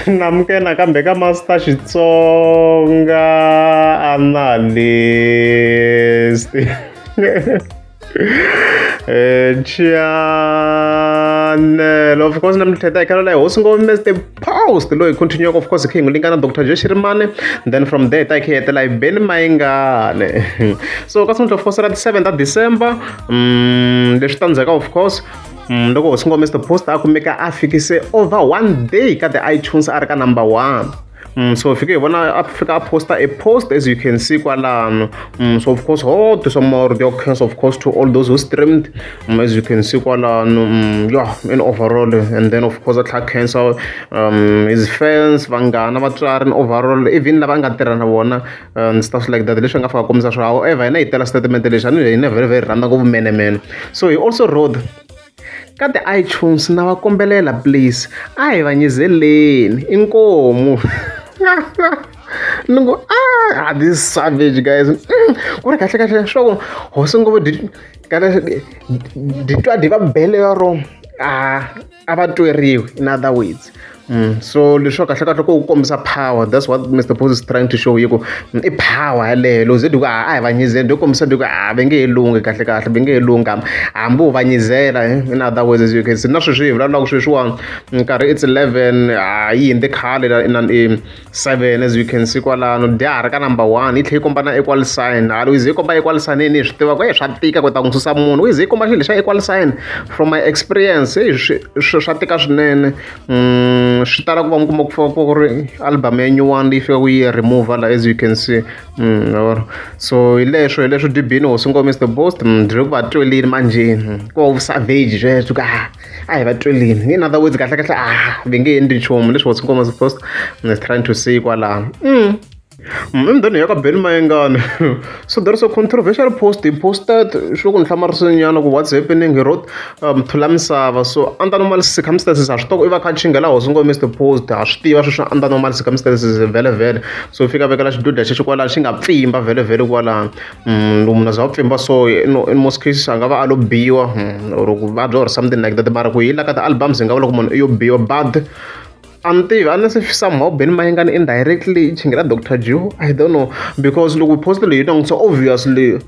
namkena kambe ka Master Xitsonga analyst. Channel of course namhleta ikhala la hosi ngome the post lo continue of course king linkana Dr. Joy Shirimane, then from there ta khiyetela ibeni mayingane. So ka of course at 7th of December leswi tandzaka of course loko hosi ngome the post akumeka afikise over 1 day ka the iTunes ari ka number 1. So fike bona Africa poster a post as you can see kwalano. So of course to some more reactions of course to all those who streamed as you can see kwalano. Yeah, in overall, and then of course atla cancel his fans vangana vatswari overall even lava nga tirha na vona and stuff like that leswi nga fika komisa swo however yena yi tela statement lexi ani yena very very rhandza ngopfu mene. So he also wrote ka the iTunes na va kombelela please a hi vanyizeleni inkomu. Ningo this savage guys ku ri kahle swo hosi ngopfu ditwa di va bele ro a va tweriwi in other words. So leswo kahle ko kombisa power, that's what Mr. Post is trying to show you I power yalelo zedi ku a hi vanyizela do kombisa do ku a va nge lungi kahle va nge lunga hambu vanyizela in other words as you can see na sweswi hi vulavula ku sweswiwani nkarhi it's 11 yi in the khale in 7 as you can see kwalano dyari ka number 1 yi tlhe komba na equal sign halo ize komba equal sign ni swi tiva ku swa tika ku ta n'wi susa munhu ize komba xilo xa equal sign from my experience swa tika swinene. Swi tala ku va mi kuma ku ri album ya nyuwani leyi fika ku yi remove la as you can see. So hi leswo dibini hosi ngome Mr. Post ndzi ku va twelini manjeni ku savage sweswo ka a hi va twelini in other words kahle va nge endli nchumu leswi hosi ngome Mr. Post is trying to say kwalano. Then yaka beni mayengane. So there's a controversial post he posted sho ku nhlamarisinyana ku what's happening. He wrote Thula Misava. So under normal circumstances a swi tiva ku i va kha chingela hosi ngome Mr. Post a swi tiva sweswo under normal circumstances vele so fika vekela xiduda xexo kwala xi nga pfimba vele kwala munhu a za pfimba so in most cases a nga va a lo biwa or ku vabya or something like that mara ku hi la ka ti-albums hi nga vula ku munhu i yo biwa but unless if somehow Ben Mayengane indirectly chingela Dr. Joe, I don't know, because look we posted it so obviously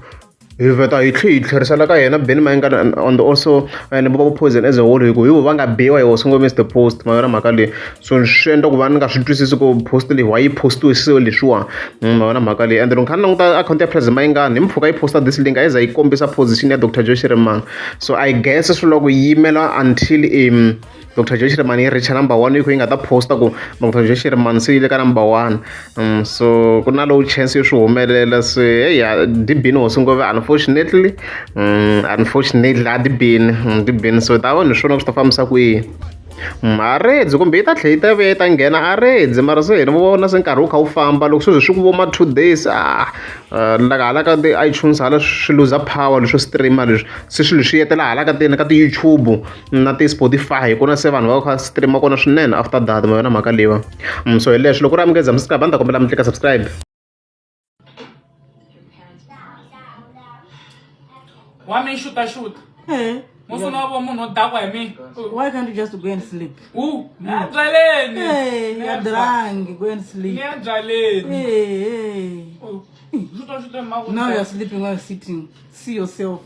if I tlherisela ka yena Ben Mayengane and also and Bobo Poison as a whole hi va nga biwa hi hosi ngome Mr. Post mayona mhaka leyi so swi endla ku va ni nga swi twisisi ku post leyi why yi postiwisiwe leswiwa mayona mhaka leyi and loko kha ni languta account ya President Mayengane hi mpfhuka yi posta this link a yi za yi kombisa position ya Dr. Joy Shirimane. So I guess swi loko yi yimela until Dr. Joy Shirimane yi reach number 1 yi nga ta posta ku Dr. Joy Shirimane se ile ka number 1 so ku na low chance yo swi humelela so yeah dibini hosi ngove unfortunately a dibini so ta vona swona ku swi ta fambisa kwihi a redzi kumbe yi ta tlhe yi ta vuya yi ta nghena a redzi mara se hina vona se nkarhi wu kha wu famba loko sweswi swi ku voma 2 days hala ka ti-iTunes hala swi luza power leswo streama leswi se swilo swi yetela hala ka ti-YouTube na ti-Spotify ku na se vanhu va kha streama kona swinene after that mayona mhaka leyiwa. So hi leswi loko ri amukeza mscribe a ni ta kombela mi tlika subscribe. Why me shoot? Hey. Why can't you just go and sleep? Hey, you're drunk. Go and sleep. Hey. Now you're sleeping while sitting. See yourself.